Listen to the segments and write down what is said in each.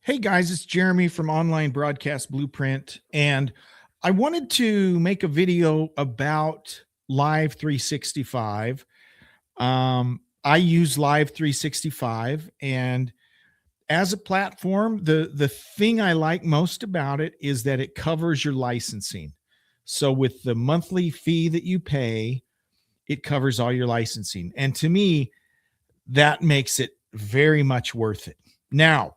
Hey guys, it's Jeremy from Online Broadcast Blueprint, and I wanted to make a video about Live 365. I use Live 365, and as a platform, the thing I like most about it is that it covers your licensing. So with the monthly fee that you pay, it covers all your licensing, and to me, that makes it very much worth it. Now,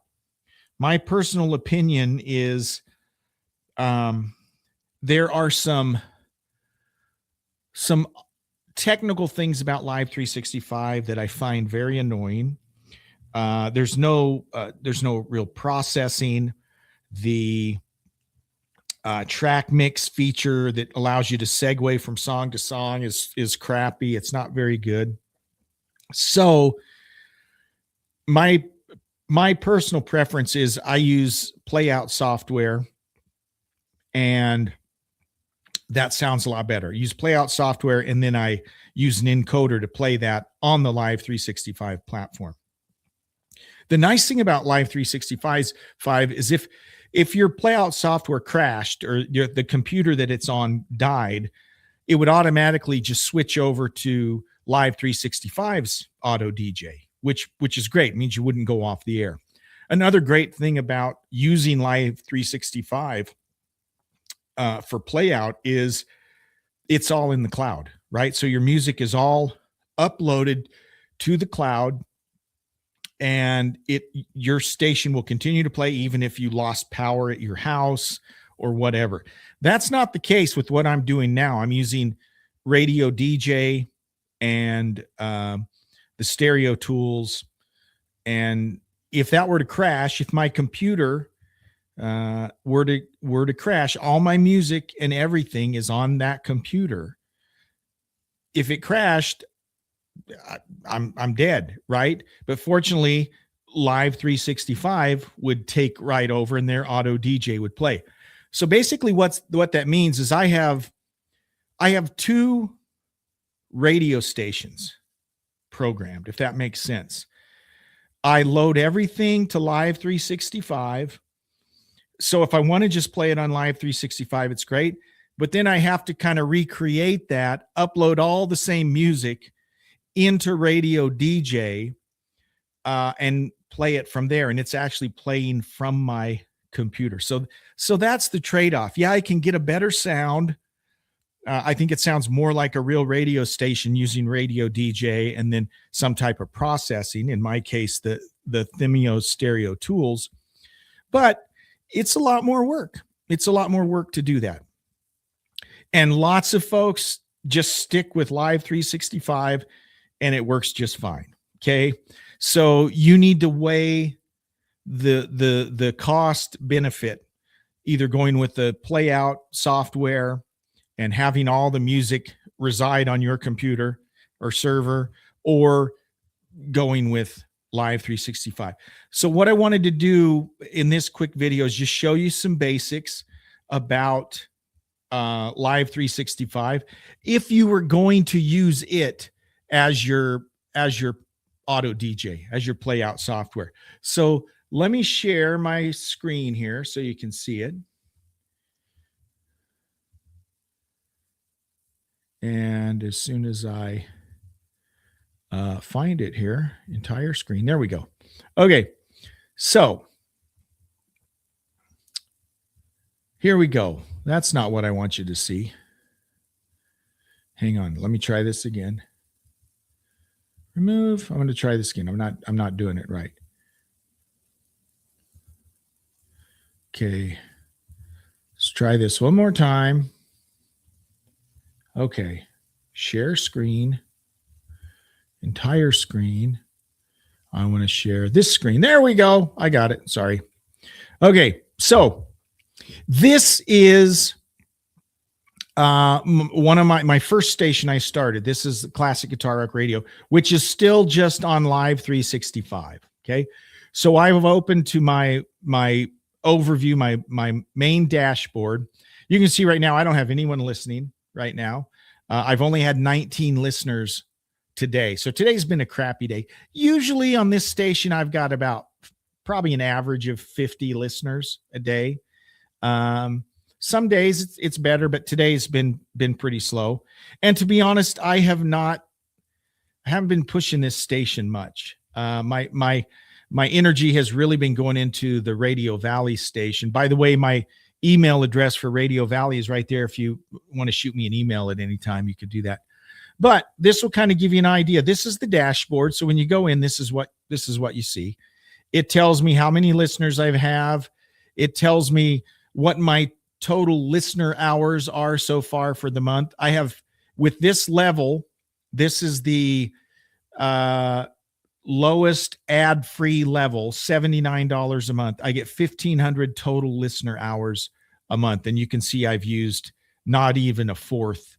my personal opinion is um, there are some technical things about Live 365 that I find very annoying. There's no real processing. The track mix feature that allows you to segue from song to song is crappy. It's not very good. So my my personal preference is I use Playout software, and that sounds a lot better. Use Playout software, and then I use an encoder to play that on the Live 365 platform. The nice thing about Live 365 is if your Playout software crashed or the computer that it's on died, it would automatically just switch over to Live 365's Auto DJ, which is great. It means you wouldn't go off the air. Another great thing about using Live 365 for Playout is it's all in the cloud, right? So your music is all uploaded to the cloud, and your station will continue to play even if you lost power at your house or whatever. That's not the case with what I'm doing now. I'm using Radio DJ and the stereo tools, and if that were to crash, if my computer were to crash, all my music and everything is on that computer. If it crashed, I'm dead, right? But fortunately, Live 365 would take right over, and their Auto DJ would play. So basically, what that means is I have two radio stations programmed, if that makes sense. I load everything to Live 365. So if I want to just play it on Live 365, it's great. But then I have to kind of recreate that, upload all the same music into Radio DJ, and play it from there. And it's actually playing from my computer. So that's the trade-off. Yeah, I can get a better sound. I think it sounds more like a real radio station using Radio DJ and then some type of processing. In my case, the Thimio stereo tools. But it's a lot more work. It's a lot more work to do that. And lots of folks just stick with Live 365 and it works just fine. Okay. So you need to weigh the cost benefit, either going with the Playout software and having all the music reside on your computer or server, or going with Live 365. So what I wanted to do in this quick video is just show you some basics about Live 365 if you were going to use it as your Auto DJ, as your Playout software. So let me share my screen here so you can see it. And as soon as I find it here, entire screen, there we go. Okay, so here we go. That's not what I want you to see. Hang on, let me try this again. Remove. I'm going to try this again. I'm not doing it right. Okay, let's try this one more time. Okay, share screen, entire screen. I want to share this screen. There we go. I got it. Sorry. Okay, so this is one of my first station I started. This is Classic Guitar Rock Radio, which is still just on Live 365. Okay, so I've opened to my overview, my main dashboard. You can see right now I don't have anyone listening right now. I've only had 19 listeners today. So today's been a crappy day. Usually on this station, I've got about probably an average of 50 listeners a day. Some days it's better, but today's been pretty slow. And to be honest, I haven't been pushing this station much. My energy has really been going into the Radio Valley station. By the way, my email address for Radio Valley is right there. If you want to shoot me an email at any time, you could do that. But this will kind of give you an idea. This is the dashboard. So when you go in, this is what you see. It tells me how many listeners I have. It tells me what my total listener hours are so far for the month. I have, with this level, this is the lowest ad-free level, $79 a month. I get 1,500 total listener hours a month. And you can see I've used not even a fourth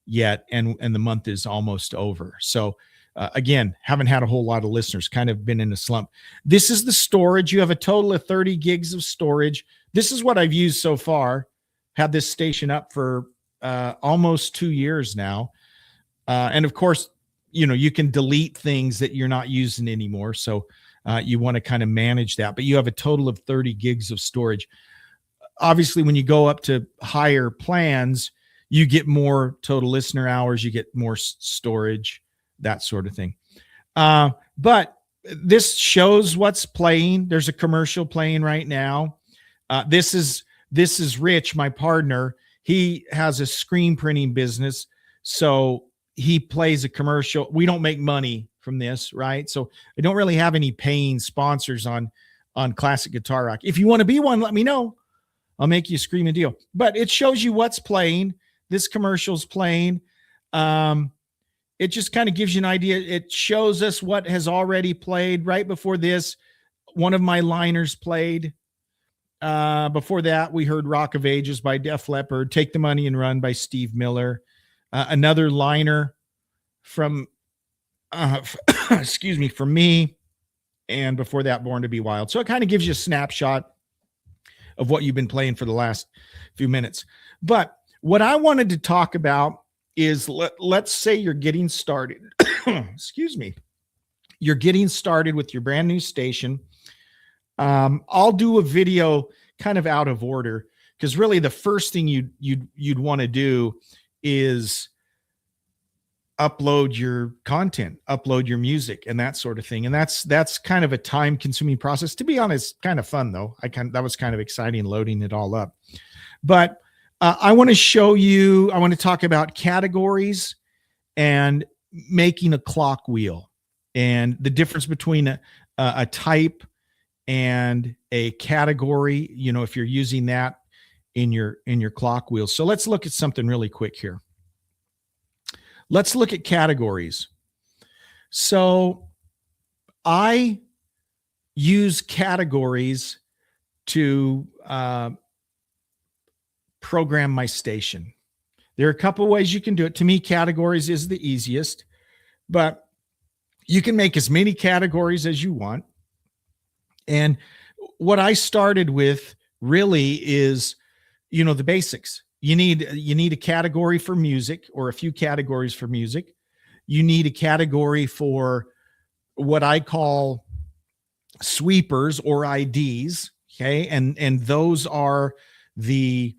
yet, and the month is almost over. So again, haven't had a whole lot of listeners, kind of been in a slump. This is the storage. You have a total of 30 gigs of storage. This is what I've used so far. Had this station up for almost 2 years now. And of course, you can delete things that you're not using anymore. So you want to kind of manage that, but you have a total of 30 gigs of storage. Obviously, when you go up to higher plans, you get more total listener hours, you get more storage, that sort of thing. But this shows what's playing. There's a commercial playing right now. This is Rich, my partner. He has a screen printing business. So he plays a commercial. We don't make money from this, right? So I don't really have any paying sponsors on Classic Guitar Rock. If you want to be one, let me know. I'll make you a screaming deal. But it shows you what's playing. This commercial's playing. It just kind of gives you an idea. It shows us what has already played. Right before this, one of my liners played. Before that, we heard Rock of Ages by Def Leppard, Take the Money and Run by Steve Miller. Another liner from, from me. And before that, Born to Be Wild. So it kind of gives you a snapshot of what you've been playing for the last few minutes. But what I wanted to talk about is, let's say you're getting started. You're getting started with your brand new station. I'll do a video kind of out of order, because really the first thing you'd want to do is upload your content, upload your music, and that sort of thing. And that's kind of a time-consuming process. To be honest, kind of fun though. That was kind of exciting, loading it all up. But I want to talk about categories and making a clock wheel, and the difference between a type and a category, if you're using that in your clock wheel. So let's look at something really quick here. Let's look at categories. So I use categories to program my station. There are a couple ways you can do it. To me, categories is the easiest, but you can make as many categories as you want. And what I started with really is, the basics. You need a category for music, or a few categories for music. You need a category for what I call sweepers or IDs. Okay. And those are the,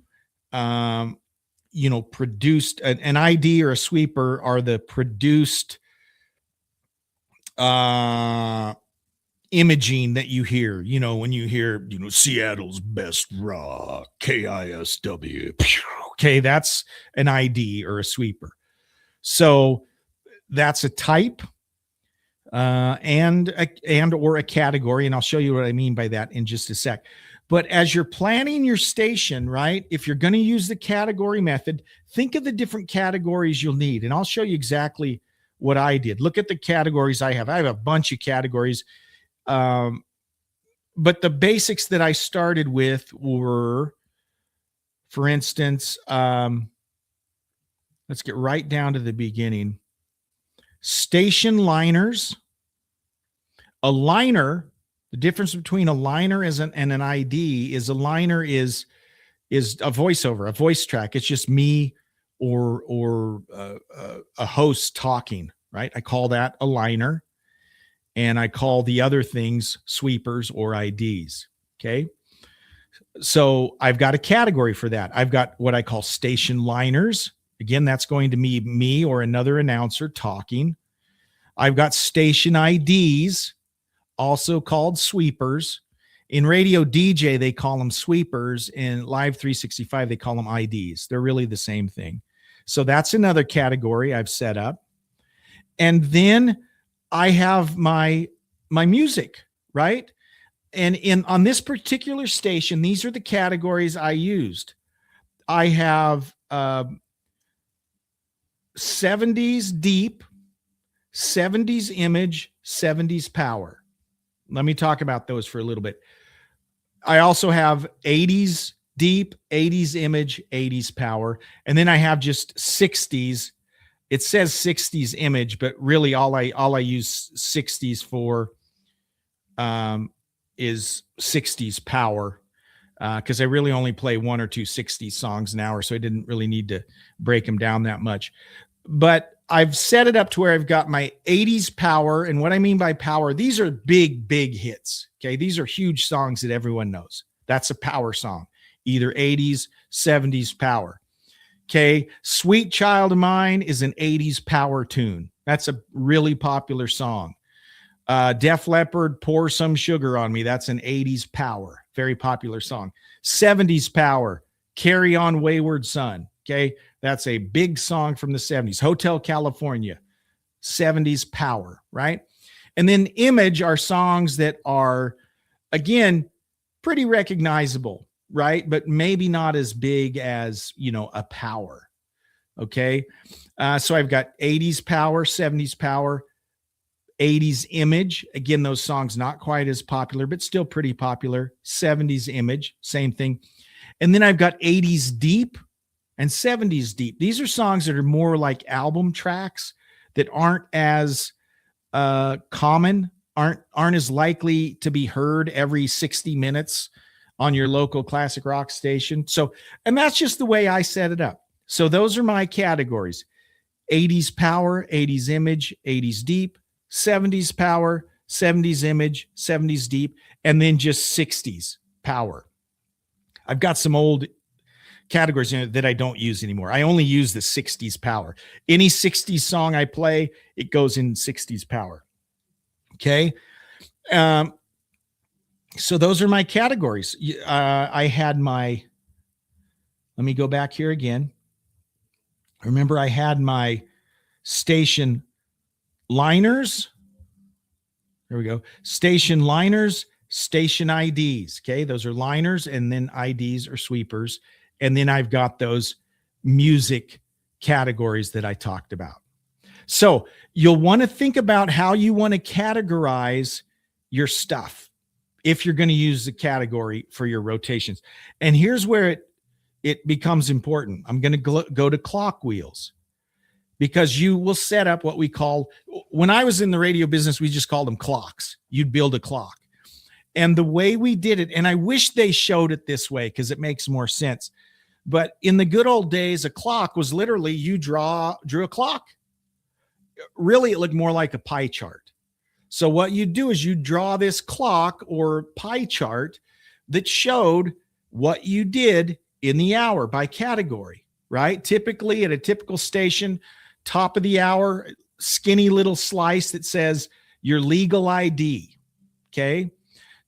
produced, an ID or a sweeper are the produced, imaging that you hear, when you hear, Seattle's best rock, KISW. Okay, that's an ID or a sweeper. So that's a type and or a category, and I'll show you what I mean by that in just a sec. But as you're planning your station, right, if you're going to use the category method, think of the different categories you'll need, and I'll show you exactly what I did. Look at the categories I have. I have a bunch of categories. But the basics that I started with were, for instance, let's get right down to the beginning. Station liners. A liner, the difference between a liner and an ID is a liner is a voiceover, a voice track. It's just me or a host talking, right? I call that a liner. and I call the other things sweepers or IDs. Okay. So I've got a category for that. I've got what I call station liners. Again, that's going to be me or another announcer talking. I've got station IDs, also called sweepers. In radio DJ, they call them sweepers. In Live365, they call them IDs. They're really the same thing. So that's another category I've set up. And then I have my music, right? And on this particular station, these are the categories I used. I have 70s deep, 70s image, 70s power. Let me talk about those for a little bit. I also have 80s deep, 80s image, 80s power. And then I have just 60s. It says 60s image, but really all I use 60s for is 60s power, because I really only play 1 or 2 60s songs an hour, so I didn't really need to break them down that much. But I've set it up to where I've got my 80s power, and what I mean by power, these are big hits. Okay, these are huge songs that everyone knows. That's a power song, either 80s, 70s power. Okay, Sweet Child of Mine is an 80s power tune. That's a really popular song. Def Leppard, Pour Some Sugar on Me. That's an 80s power, very popular song. 70s power, Carry On Wayward Son. Okay, that's a big song from the 70s. Hotel California, 70s power, right? And then image are songs that are, again, pretty recognizable, right? But maybe not as big as, a power. Okay, so I've got 80s power, 70s power, 80s image. Again, those songs not quite as popular, but still pretty popular. 70s image, same thing. And then I've got 80s deep and 70s deep. These are songs that are more like album tracks that aren't as common, aren't as likely to be heard every 60 minutes on your local classic rock station. So, and that's just the way I set it up. So those are my categories: 80s power, 80s image, 80s deep, 70s power, 70s image, 70s deep, and then just 60s power. I've got some old categories in it that I don't use anymore. I only use the 60s power. Any 60s song I play, it goes in 60s power. Okay. So those are my categories. I had let me go back here again. Remember, I had my station liners. There we go. Station liners, station IDs. Okay. Those are liners, and then IDs or sweepers. And then I've got those music categories that I talked about. So you'll want to think about how you want to categorize your stuff if you're going to use the category for your rotations. And here's where it becomes important. I'm going to go to clock wheels, because you will set up what we call, when I was in the radio business, we just called them clocks. You'd build a clock. And the way we did it, and I wish they showed it this way because it makes more sense. But in the good old days, a clock was literally you drew a clock. Really, it looked more like a pie chart. So what you do is you draw this clock or pie chart that showed what you did in the hour by category, right? Typically at a typical station, top of the hour, skinny little slice that says your legal ID. Okay.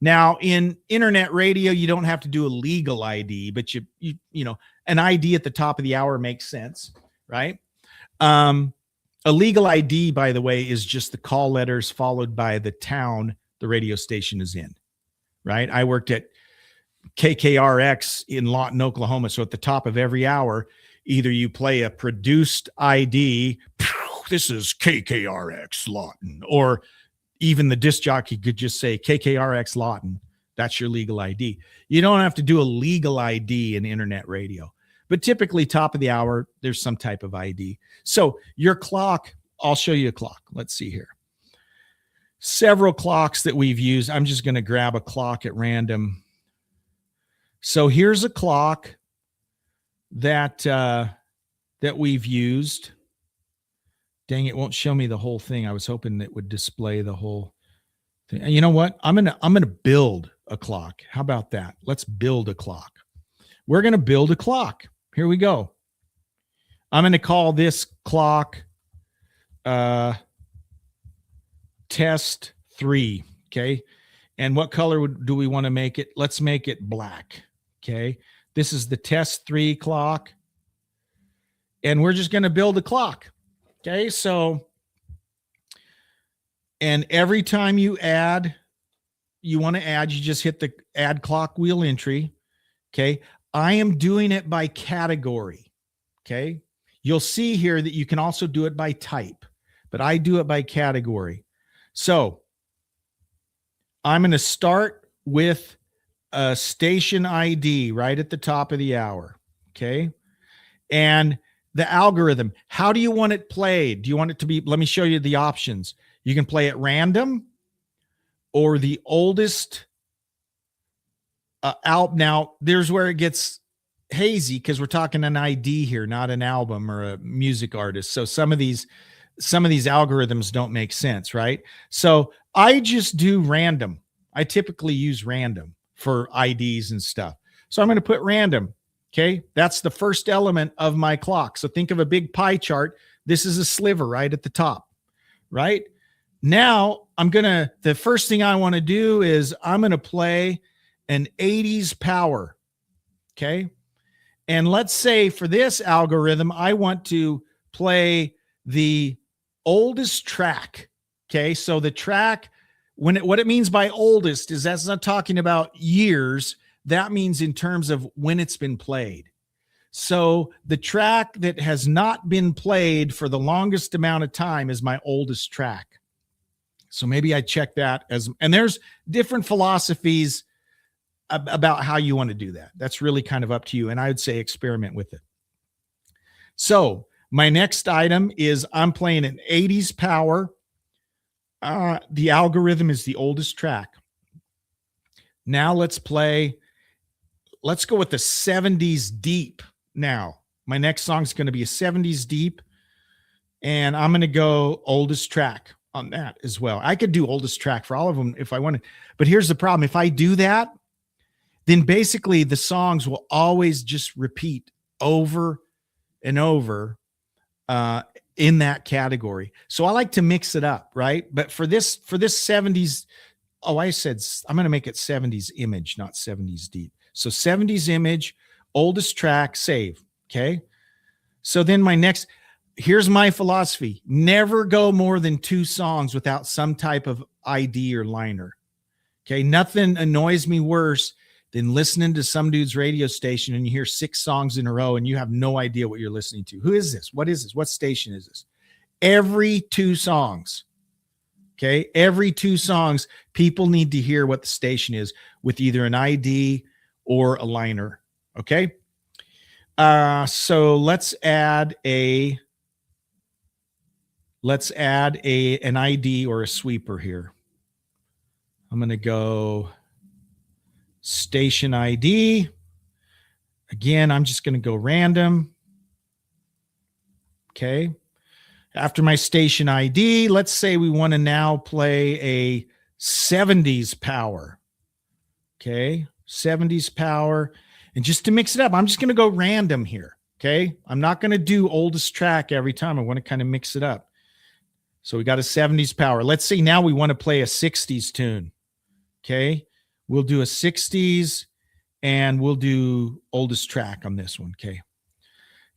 Now in internet radio, you don't have to do a legal ID, but you know, an ID at the top of the hour makes sense, right? A legal ID, by the way, is just the call letters followed by the town the radio station is in, right? I worked at KKRX in Lawton, Oklahoma. So at the top of every hour, either you play a produced ID, this is KKRX Lawton, or even the disc jockey could just say KKRX Lawton. That's your legal ID. You don't have to do a legal ID in internet radio, but typically top of the hour, there's some type of ID. So your clock, I'll show you a clock. Let's see here. Several clocks that we've used. I'm just going to grab a clock at random. So here's a clock that we've used. Dang, it won't show me the whole thing. I was hoping it would display the whole You know what? I'm gonna build a clock. How about that? Let's build a clock. We're gonna build a clock. Here we go. I'm gonna call this clock test 3. Okay. And what color do we want to make it? Let's make it black. Okay. This is the test 3 clock. And we're just going to build a clock. Okay. So, and every time you want to add, you just hit the add clock wheel entry. Okay. I am doing it by category. Okay. You'll see here that you can also do it by type, but I do it by category. So I'm going to start with a station ID right at the top of the hour. Okay. And the algorithm, how do you want it played? Do you want it to be, let me show you the options. You can play at random or the oldest out. Now there's where it gets hazy because we're talking an ID here, not an album or a music artist. So some of these algorithms don't make sense, right? So I just do random. I typically use random for IDs and stuff. So I'm going to put random. Okay. That's the first element of my clock. So think of a big pie chart. This is a sliver right at the top, right? Now the first thing I want to do is I'm going to play an 80s power. Okay. And let's say for this algorithm, I want to play the oldest track. Okay. So the track, what it means by oldest is that's not talking about years. That means in terms of when it's been played. So the track that has not been played for the longest amount of time is my oldest track. So maybe I check that and there's different philosophies about how you want to do that. That's really kind of up to you. And I would say experiment with it. So my next item is I'm playing an 80s power. The algorithm is the oldest track. Now let's go with the 70s deep. Now my next song is going to be a 70s deep. And I'm going to go oldest track on that as well. I could do oldest track for all of them if I wanted. But here's the problem. If I do that, then basically the songs will always just repeat over and over in that category. So I like to mix it up, right? But for this 70s, I said I'm going to make it 70s image, not 70s deep. So 70s image, oldest track, save. Okay. So then here's my philosophy. Never go more than 2 songs without some type of ID or liner. Okay. Nothing annoys me worse than listening to some dude's radio station and you hear 6 songs in a row and you have no idea what you're listening to. Who is this? What is this? What station is this? Every 2 songs. Okay. Every 2 songs, people need to hear what the station is with either an ID or a liner. Okay. So let's add an ID or a sweeper here. I'm going to go station ID. Again, I'm just going to go random. Okay. After my station ID, let's say we want to now play a 70s power. Okay. 70s power. And just to mix it up, I'm just going to go random here. Okay. I'm not going to do oldest track every time. I want to kind of mix it up. So we got a 70s power. Let's say now we want to play a 60s tune. Okay. We'll do a 60s and we'll do oldest track on this one. Okay.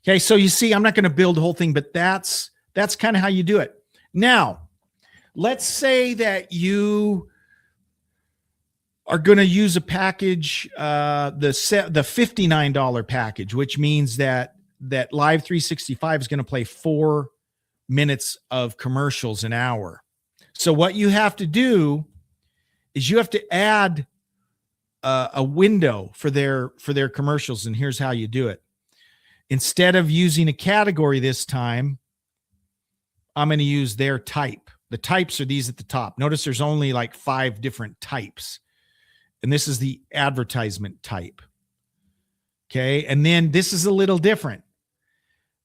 Okay. So you see, I'm not going to build the whole thing, but that's kind of how you do it. Now, let's say that you are going to use a package, the $59 package, which means that Live365 is going to play 4 minutes of commercials an hour. So what you have to do is you have to add a window for their commercials. And here's how you do it. Instead of using a category this time, I'm going to use their type. The types are these at the top. Notice there's only like 5 different types. And this is the advertisement type. Okay. And then this is a little different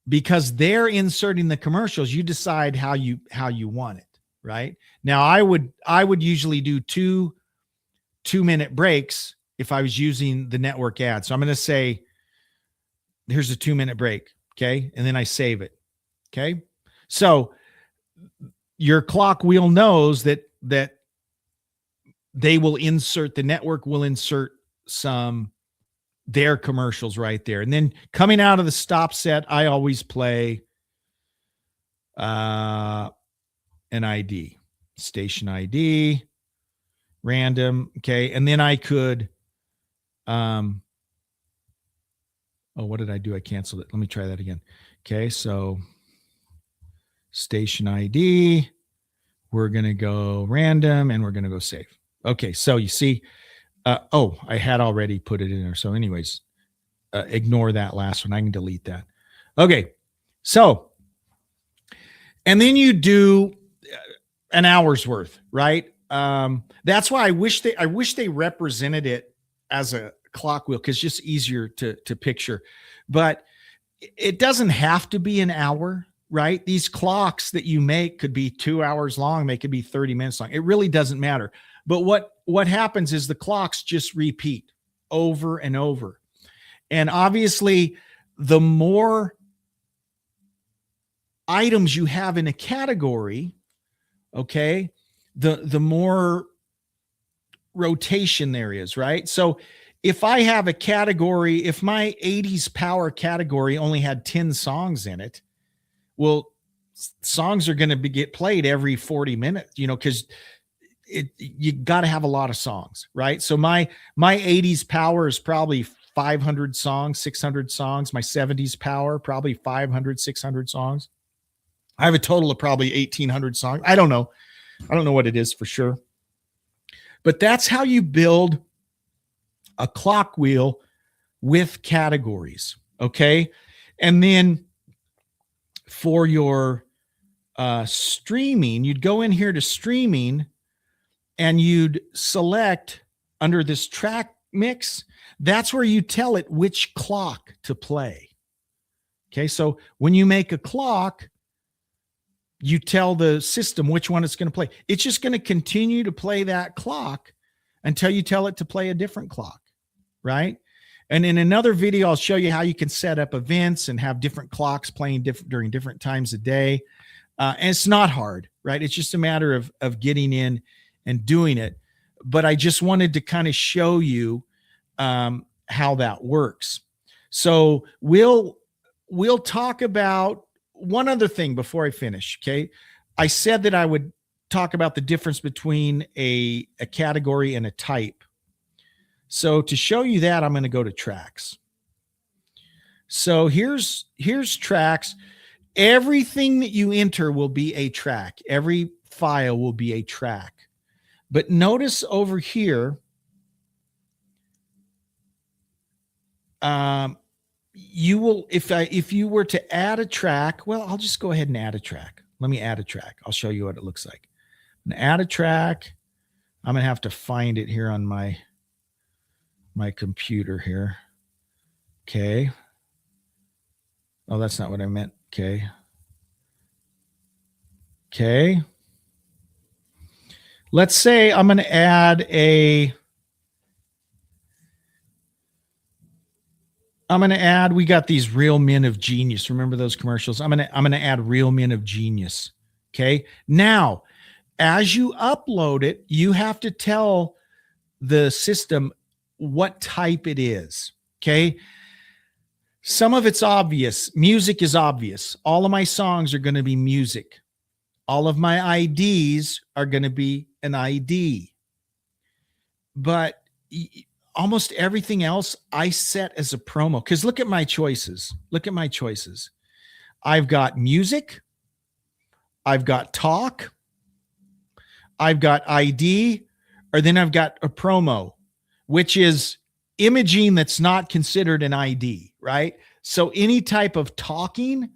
because they're inserting the commercials. You decide how you want it. right? Now I would usually do 2 minute breaks if I was using the network ad. So I'm going to say, here's a 2 minute break. Okay. And then I save it. Okay. So your clock wheel knows that they will insert, the network will insert their commercials right there. And then coming out of the stop set, I always play an ID, station ID, random. Okay. And then I could, oh, what did I do? I canceled it. Let me try that again. Okay. So station ID, we're going to go random and we're going to go save. Okay. So you see, I had already put it in there. So anyways, ignore that last one. I can delete that. Okay. So, and then you do an hour's worth, right? That's why I wish they represented it as a clock wheel, because it's just easier to picture. But it doesn't have to be an hour, right? These clocks that you make could be 2 hours long. They could be 30 minutes long. It really doesn't matter. But what happens is the clocks just repeat over and over. And obviously, the more items you have in a category, okay, the more rotation there is, right? So if I have a category, if my 80s power category only had 10 songs in it, well, songs are going to get played every 40 minutes, because you got to have a lot of songs, right? So my 80s power is probably 500 songs, 600 songs. My 70s power, probably 500, 600 songs. I have a total of probably 1,800 songs. I don't know what it is for sure. But that's how you build a clock wheel with categories, okay? And then for your streaming, you'd go in here to streaming and you'd select under this track mix. That's where you tell it which clock to play. Okay, so when you make a clock, you tell the system which one it's going to play. It's just going to continue to play that clock until you tell it to play a different clock, right? And in another video, I'll show you how you can set up events and have different clocks playing during different times of day. And it's not hard, right? It's just a matter of getting in and doing it. But I just wanted to kind of show you how that works. So we'll talk about one other thing before I finish. Okay. I said that I would talk about the difference between a category and a type. So to show you that, I'm going to go to tracks. So here's tracks. Everything that you enter will be a track. Every file will be a track. But notice over here, you will, if you were to add a track, well, I'll just go ahead and add a track. Let me add a track. I'll show you what it looks like. I'm gonna add a track. I'm going to have to find it here on my computer here. Okay. Oh, that's not what I meant. Okay. Okay. Let's say I'm going to add we got these Real Men of Genius. Remember those commercials? I'm going to add Real Men of Genius. Okay. Now, as you upload it, you have to tell the system what type it is. Okay. Some of it's obvious. Music is obvious. All of my songs are going to be music. All of my IDs are going to be an ID. But almost everything else I set as a promo. Because look at my choices. Look at my choices. I've got music. I've got talk. I've got ID. Or then I've got a promo, which is imaging that's not considered an ID, right? So any type of talking,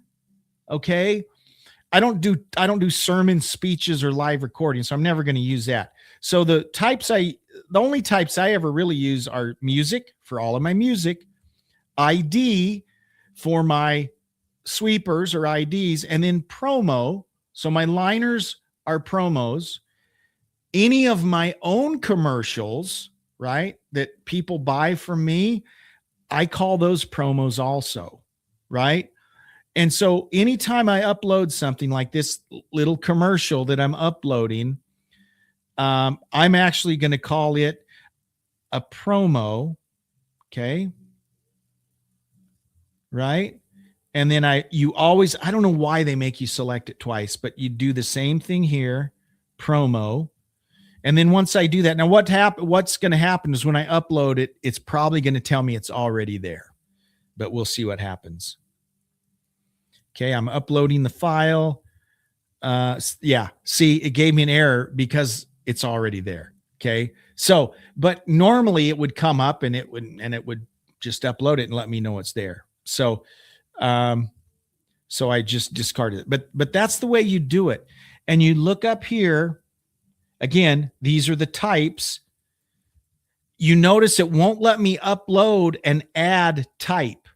okay? I don't do sermon speeches or live recordings, so I'm never going to use that. So the only types I ever really use are music for all of my music, ID for my sweepers or IDs, and then promo. So my liners are promos. Any of my own commercials, right, that people buy from me, I call those promos also, right? And so anytime I upload something like this little commercial that I'm uploading, I'm actually going to call it a promo. Okay. Right. And then I don't know why they make you select it twice, but you do the same thing here, promo. And then once I do that, now what's going to happen is when I upload it, it's probably going to tell me it's already there, but we'll see what happens. Okay. I'm uploading the file. Yeah. See, it gave me an error because it's already there. Okay. So, but normally it would come up and it would just upload it and let me know it's there. So, so I just discarded it, but that's the way you do it. And you look up here again, these are the types. You notice it won't let me upload an ad type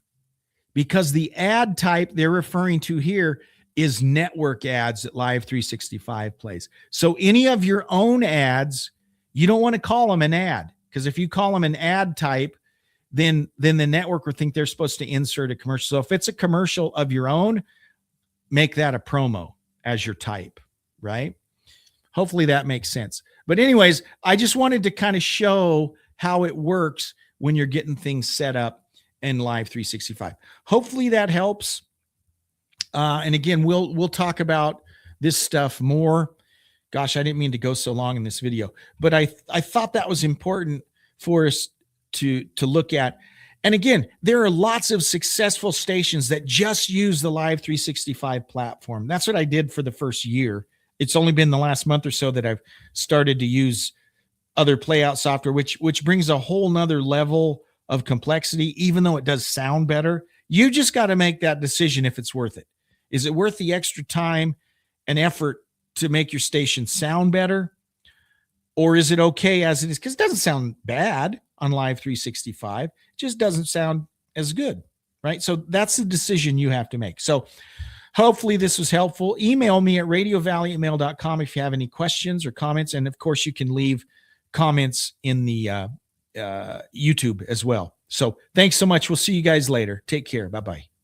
because the ad type they're referring to here is network ads that Live365 plays. So any of your own ads, you don't want to call them an ad, because if you call them an ad type, then the network will think they're supposed to insert a commercial. So if it's a commercial of your own, make that a promo as your type, right? Hopefully that makes sense. But anyways, I just wanted to kind of show how it works when you're getting things set up in Live365. Hopefully that helps. And again, we'll talk about this stuff more. Gosh, I didn't mean to go so long in this video, but I thought that was important for us to look at. And again, there are lots of successful stations that just use the Live365 platform. That's what I did for the first year. It's only been the last month or so that I've started to use other playout software, which brings a whole nother level of complexity, even though it does sound better. You just got to make that decision if it's worth it. Is it worth the extra time and effort to make your station sound better? Or is it okay as it is? Because it doesn't sound bad on Live365. It just doesn't sound as good, right? So that's the decision you have to make. So hopefully this was helpful. Email me at radiovalley@mail.com if you have any questions or comments. And of course, you can leave comments in the YouTube as well. So thanks so much. We'll see you guys later. Take care. Bye-bye.